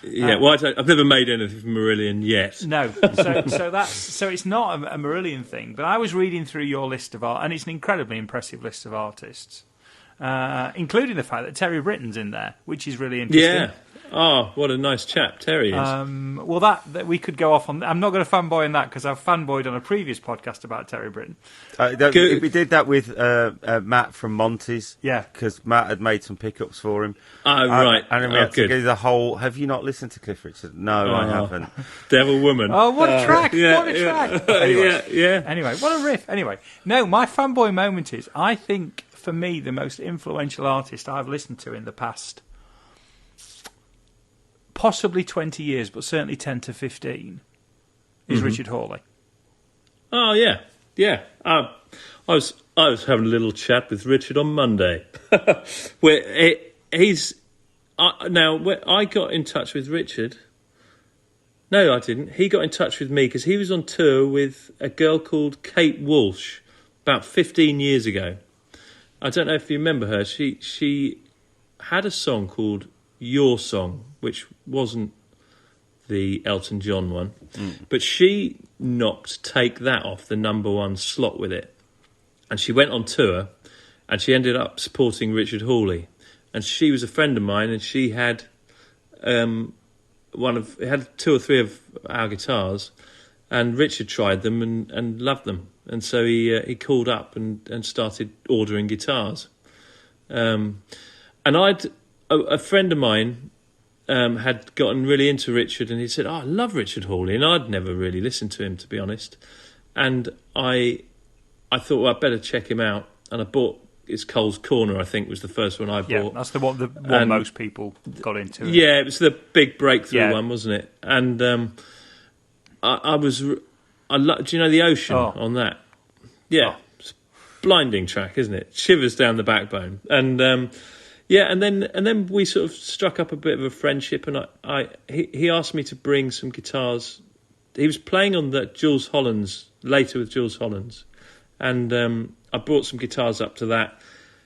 Yeah, well, I've never made anything from Marillion yet. No, so it's not a Marillion thing. But I was reading through your list of art, and it's an incredibly impressive list of artists, including the fact that Terry Britton's in there, which is really interesting. Yeah. Oh, what a nice chap Terry is. Well, that we could go off on. I'm not going to fanboy on that because I've fanboyed on a previous podcast about Terry Britton. We did that with Matt from Monty's. Yeah. Because Matt had made some pickups for him. Oh, right. And then we had to do the whole... Have you not listened to Cliff Richard? No, I haven't. Devil Woman. Oh, what a track. What a track. Anyway, yeah. Anyway, what a riff. Anyway, no, my fanboy moment is, I think, for me, the most influential artist I've listened to in the past... possibly 20 years, but certainly 10 to 15, is Richard Hawley. Oh, yeah. Yeah. I was having a little chat with Richard on Monday. Where I got in touch with Richard. No, I didn't. He got in touch with me because he was on tour with a girl called Kate Walsh about 15 years ago. I don't know if you remember her. She had a song called Your Song, which wasn't the Elton John one, but she knocked Take That off the number one slot with it, and she went on tour, and she ended up supporting Richard Hawley, and she was a friend of mine, and she had had 2 or 3 of our guitars, and Richard tried them and loved them, and so he called up and started ordering guitars, and a friend of mine had gotten really into Richard, and he said, I love Richard Hawley, and I'd never really listened to him, to be honest. And I thought, well, I'd better check him out, and I bought his Cole's Corner, I think, was the first one I bought. Yeah, that's the one most people got into. Yeah, it was the big breakthrough one, wasn't it? And do you know The Ocean on that? Yeah, it's a blinding track, isn't it? Shivers down the backbone. And... Yeah, and then we sort of struck up a bit of a friendship, and he asked me to bring some guitars. He was playing on the Jules Holland's, later with Jules Holland's, and I brought some guitars up to that,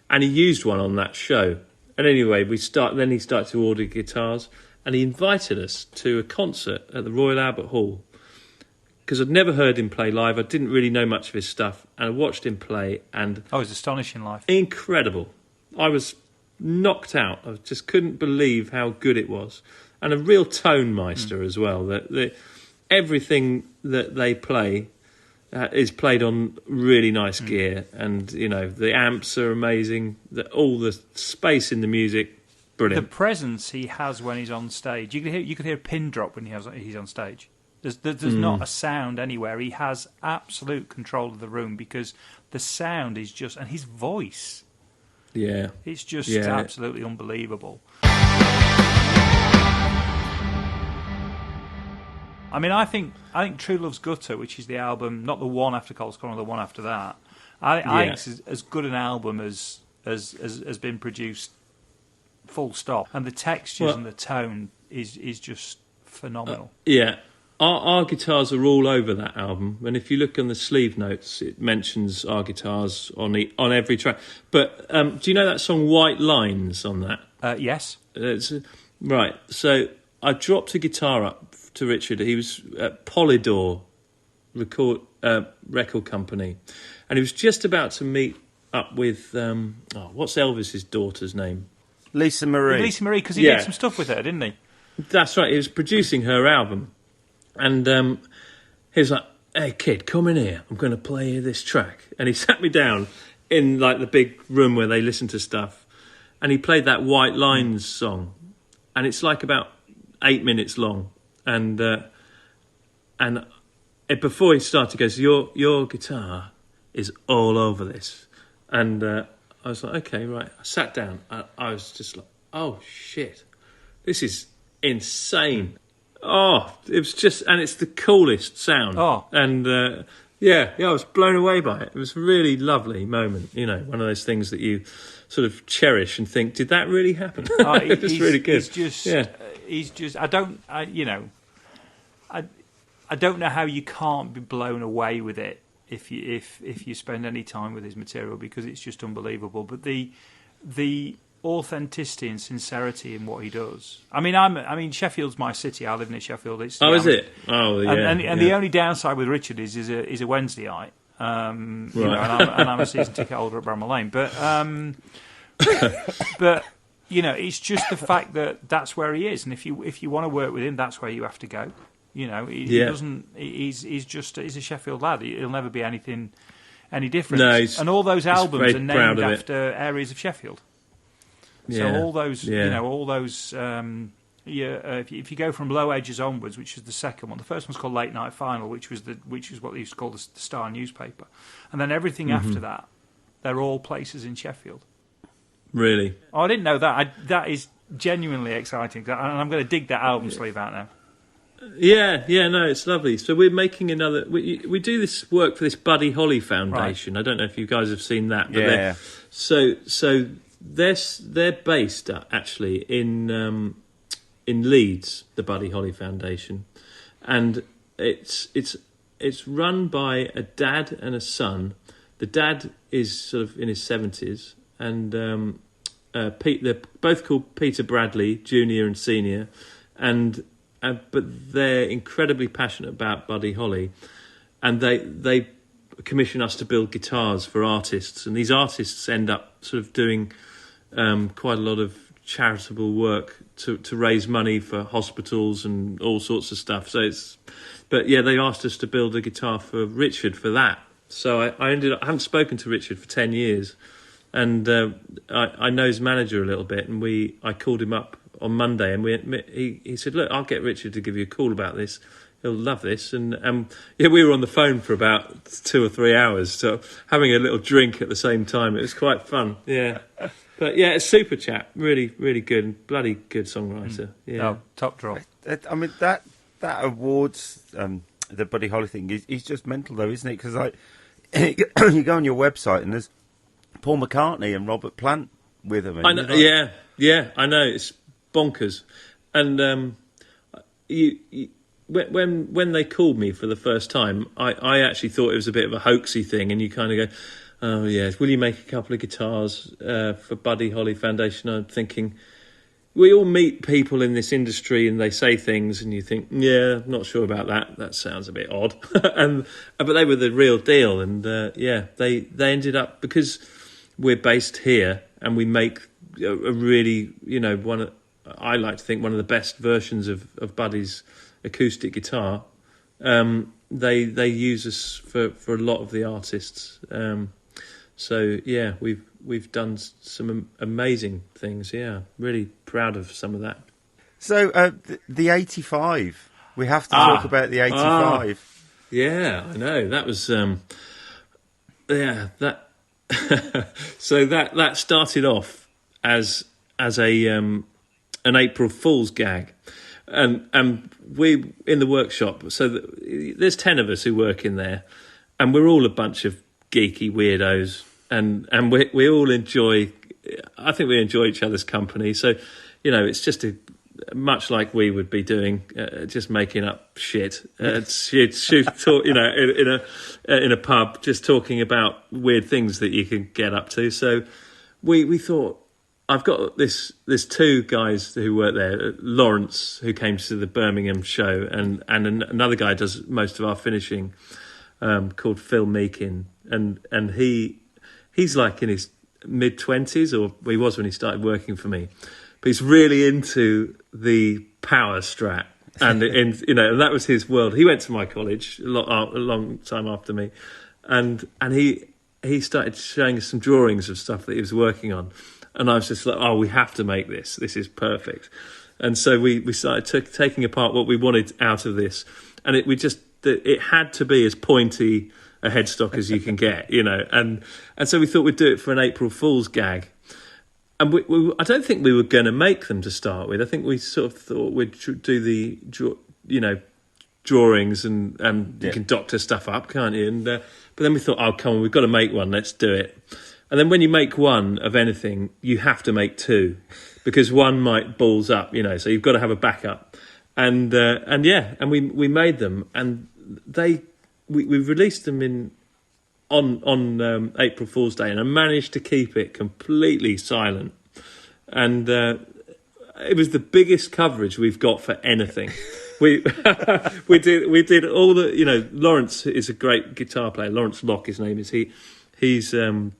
and he used one on that show. And anyway, then he started to order guitars, and he invited us to a concert at the Royal Albert Hall, because I'd never heard him play live. I didn't really know much of his stuff, and I watched him play, and Oh, it's astonishing live. incredible. I was knocked out. I just couldn't believe how good it was, and a real tone meister as well. That everything that they play is played on really nice gear, and the amps are amazing. All the space in the music, brilliant. The presence he has when he's on stage, you could hear a pin drop when he's on stage. There's not a sound anywhere. He has absolute control of the room because the sound is just, and his voice. Yeah, It's just absolutely unbelievable. I mean, I think True Love's Gutter, which is the album, not the one after Cold's Corner, the one after that, I think it's as good an album as has been produced, full stop. And the textures and the tone is just phenomenal. Yeah. Our guitars are all over that album, and if you look on the sleeve notes, it mentions our guitars on every track. But do you know that song White Lines on that? Yes. Right, so I dropped a guitar up to Richard. He was at Polydor record company, and he was just about to meet up with what's Elvis's daughter's name? Lisa Marie. Lisa Marie, because he did some stuff with her, didn't he? That's right. He was producing her album, and he was like, "Hey kid, come in here. I'm going to play you this track." And he sat me down in like the big room where they listen to stuff, and he played that White Lines song, and it's like about 8 minutes long, and before he started, he goes, "Your guitar is all over this," and I was like, "Okay, right." I sat down. I was just like, "Oh shit, this is insane." Oh, it was just, and it's the coolest sound. Oh, and I was blown away by it. It was a really lovely moment. One of those things that you sort of cherish and think, did that really happen? It was really good. He's just. I don't know how you can't be blown away with it if you spend any time with his material, because it's just unbelievable. But the authenticity and sincerity in what he does. I mean, Sheffield's my city. I live near Sheffield. Is it? Oh, yeah. And the only downside with Richard is a Wednesdayite. And I'm a season ticket holder at Bramall Lane. But it's just the fact that that's where he is, and if you want to work with him, that's where you have to go. He doesn't. He's a Sheffield lad. He'll never be any different. No, and all those albums are named after it. areas of Sheffield. Yeah. So all those, all those. If you go from Low Edges onwards, which is the second one, the first one's called Late Night Final, which was what they used to call the Star newspaper, and then everything after that, they're all places in Sheffield. Really? Oh, I didn't know that. That is genuinely exciting, and I'm going to dig that album sleeve out now. Yeah, no, it's lovely. So we're making another. We do this work for this Buddy Holly Foundation. Right. I don't know if you guys have seen that. But so they're based actually in Leeds, the Buddy Holly Foundation, and it's run by a dad and a son. The dad is sort of in his 70s, and they're both called Peter Bradley, Junior and Senior, but they're incredibly passionate about Buddy Holly, and they commission us to build guitars for artists, and these artists end up sort of doing quite a lot of charitable work to raise money for hospitals and all sorts of stuff. They asked us to build a guitar for Richard for that. So I haven't spoken to Richard for 10 years, and I know his manager a little bit, and I called him up on Monday, and he said, "Look, I'll get Richard to give you a call about this. He'll love this." And we were on the phone for about 2 or 3 hours, so having a little drink at the same time. It was quite fun. Yeah. But yeah, it's super chap, really, really good, bloody good songwriter. Yeah, oh, top draw. I mean that awards, the Buddy Holly thing is just mental though, isn't it? Because you go on your website and there's Paul McCartney and Robert Plant with them. I know, I know, it's bonkers. And when they called me for the first time, I actually thought it was a bit of a hoaxy thing, and you kind of go, oh yeah, will you make a couple of guitars for Buddy Holly Foundation? I'm thinking, we all meet people in this industry and they say things and you think, yeah, not sure about that. That sounds a bit odd. But they were the real deal. And they ended up, because we're based here and we make a really, I like to think one of the best versions of Buddy's acoustic guitar. They use us for a lot of the artists. So yeah, we've done some amazing things. Yeah, really proud of some of that. So the 85, we have to talk about the 85. Yeah, I know that was that. So that started off as an April Fool's gag, and we in the workshop. So there's 10 of us who work in there, and we're all a bunch of geeky weirdos, and we all enjoy. I think we enjoy each other's company. So, it's just much like we would be doing, just making up shit. Talk, in a pub, just talking about weird things that you can get up to. So, we thought, I've got this 2 guys who work there, Lawrence, who came to the Birmingham show, and another guy does most of our finishing, called Phil Meakin. And he's like in his mid-20s, or he was when he started working for me. But he's really into the power Strat, and and that was his world. He went to my college a long time after me, and he started showing us some drawings of stuff that he was working on, and I was just like, oh, we have to make this. This is perfect. And so we started taking apart what we wanted out of this, and it had to be as pointy a headstock as you can get, and so we thought we'd do it for an April Fool's gag. And I don't think we were going to make them to start with. I think we sort of thought we'd do the, drawings and you can doctor stuff up, can't you? And but then we thought, oh, come on, we've got to make one. Let's do it. And then when you make one of anything, you have to make 2 because one might balls up, so you've got to have a backup. And we made them, and we released them on April Fool's Day, and I managed to keep it completely silent. And it was the biggest coverage we've got for anything. we did all the, Lawrence is a great guitar player. Lawrence Locke, his name is. He's a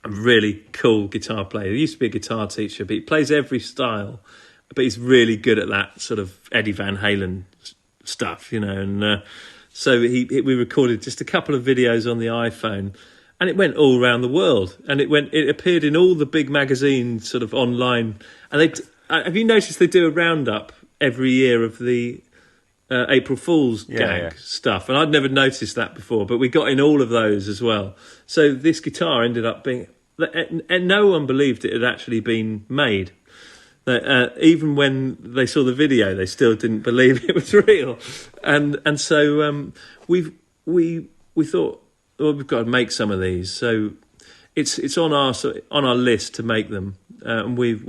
really cool guitar player. He used to be a guitar teacher, but he plays every style. But he's really good at that sort of Eddie Van Halen stuff, and so we recorded just a couple of videos on the iPhone, and it went all around the world, and it appeared in all the big magazines sort of online. And have you noticed they do a roundup every year of the April Fool's gag stuff? And I'd never noticed that before, but we got in all of those as well. So this guitar ended up being, and no one believed it had actually been made. Even when they saw the video, they still didn't believe it was real, and so we thought, well, we've got to make some of these. So it's on our list to make them, and we've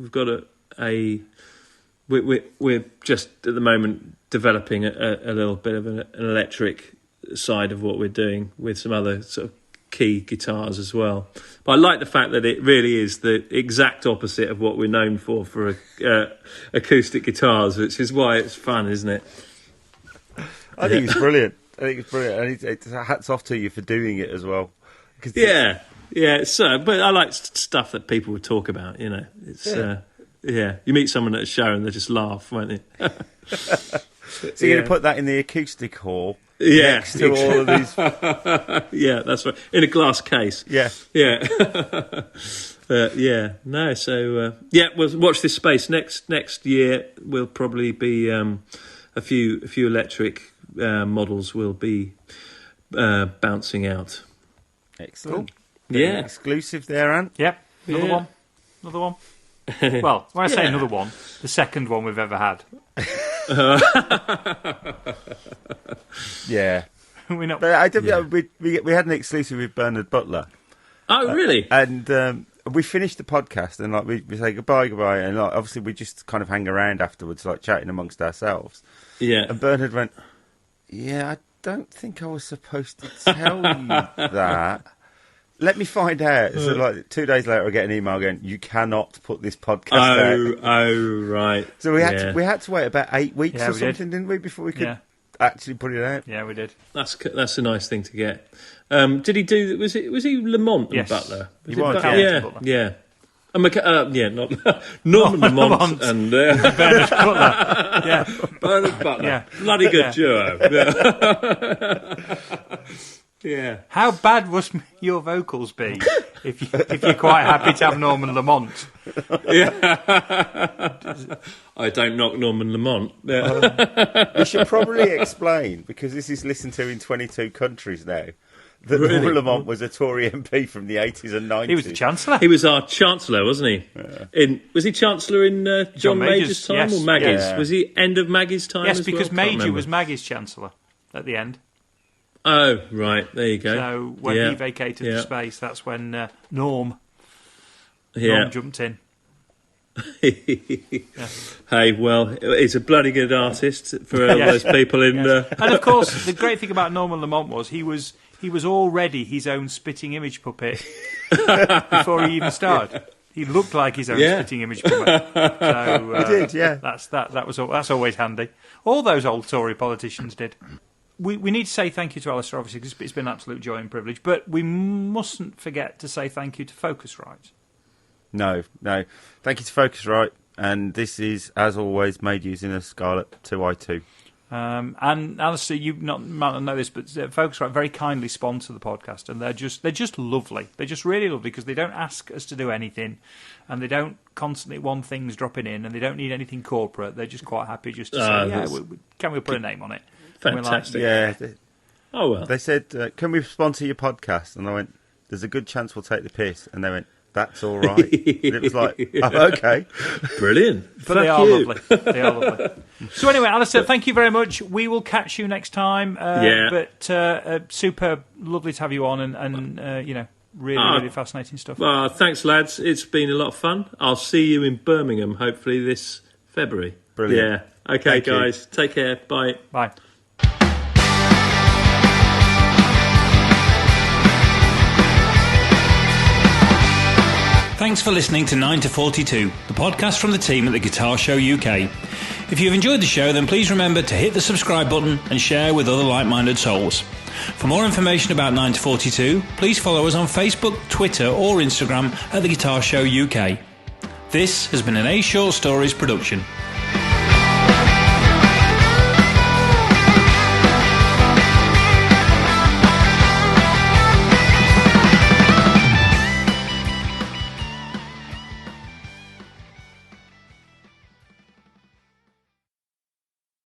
got we're just at the moment developing a little bit of an electric side of what we're doing with some other sort of key guitars as well. But I like the fact that it really is the exact opposite of what we're known for acoustic guitars, which is why it's fun, isn't it? I think it's brilliant. And it's hats off to you for doing it as well. Yeah. But I like stuff that people would talk about. It's you meet someone at a show and they just laugh, won't they? So you're going to put that in the acoustic hall. Yeah, next to all of these. Yeah, that's right. In a glass case. Yeah. No. So we'll watch this space. Next year will probably be a few electric models will be bouncing out. Excellent. Cool. Yeah. Exclusive there, Ant. Yep. Another one. Well, when I say another one, the second one we've ever had. Yeah. We're not. But we had an exclusive with Bernard Butler. Oh, really? And we finished the podcast and like we say goodbye, and like obviously we just kind of hang around afterwards, like chatting amongst ourselves. Yeah. And Bernard went, "Yeah, I don't think I was supposed to tell you that. Let me find out." So like 2 days later, I get an email going, "You cannot put this podcast out." Oh, right. So we had to wait about 8 weeks or something, didn't we, before we could actually put it out? Yeah, we did. That's a nice thing to get. Did he do? Was he Lamont and Butler? He was. Yeah. And not Norman Lamont and Bernard Butler. Yeah, Bernard Butler. Yeah. Bloody good duo. Yeah. Yeah. How bad must your vocals be if you're quite happy to have Norman Lamont? Yeah. I don't knock Norman Lamont. Yeah. We should probably explain, because this is listened to in 22 countries now, that Really? Norman Lamont was a Tory MP from the 80s and 90s. He was the Chancellor. He was our Chancellor, wasn't he? Yeah. Was he Chancellor in John Major's time or Maggie's? Yeah. Was he end of Maggie's time Yes, as because well? Major was Maggie's Chancellor at the end. Oh, right. There you go. So when he vacated the space, that's when Norm jumped in. Hey, well, he's a bloody good artist for all those people in... And of course, the great thing about Norman Lamont was he was already his own spitting image puppet before he even started. He looked like his own spitting image puppet. So, he did, yeah. That's always handy. All those old Tory politicians did. We need to say thank you to Alister, obviously, because it's been an absolute joy and privilege, but we mustn't forget to say thank you to Focusrite. No. Thank you to Focusrite, and this is, as always, made using a Scarlett 2i2. And Alister, you might not know this, but Focusrite very kindly sponsor the podcast, and they're just lovely. They're just really lovely because they don't ask us to do anything, and they don't constantly want things dropping in, and they don't need anything corporate. They're just quite happy just to say, can we put a name on it? Fantastic. Oh, well. They said, can we sponsor your podcast? And I went, there's a good chance we'll take the piss. And they went, that's all right. And it was like, oh, okay. Brilliant. But they are lovely. So anyway, Alister, thank you very much. We will catch you next time. But super lovely to have you on and really fascinating stuff. Well, thanks, lads. It's been a lot of fun. I'll see you in Birmingham, hopefully, this February. Brilliant. Yeah. Okay, Thank guys. you. Take care. Bye. Bye. Thanks for listening to 9 to 42, the podcast from the team at the Guitar Show UK. If you've enjoyed the show, then please remember to hit the subscribe button and share with other like-minded souls. For more information about 9 to 42, please follow us on Facebook, Twitter or Instagram at the Guitar Show UK. This has been an A Short Stories production.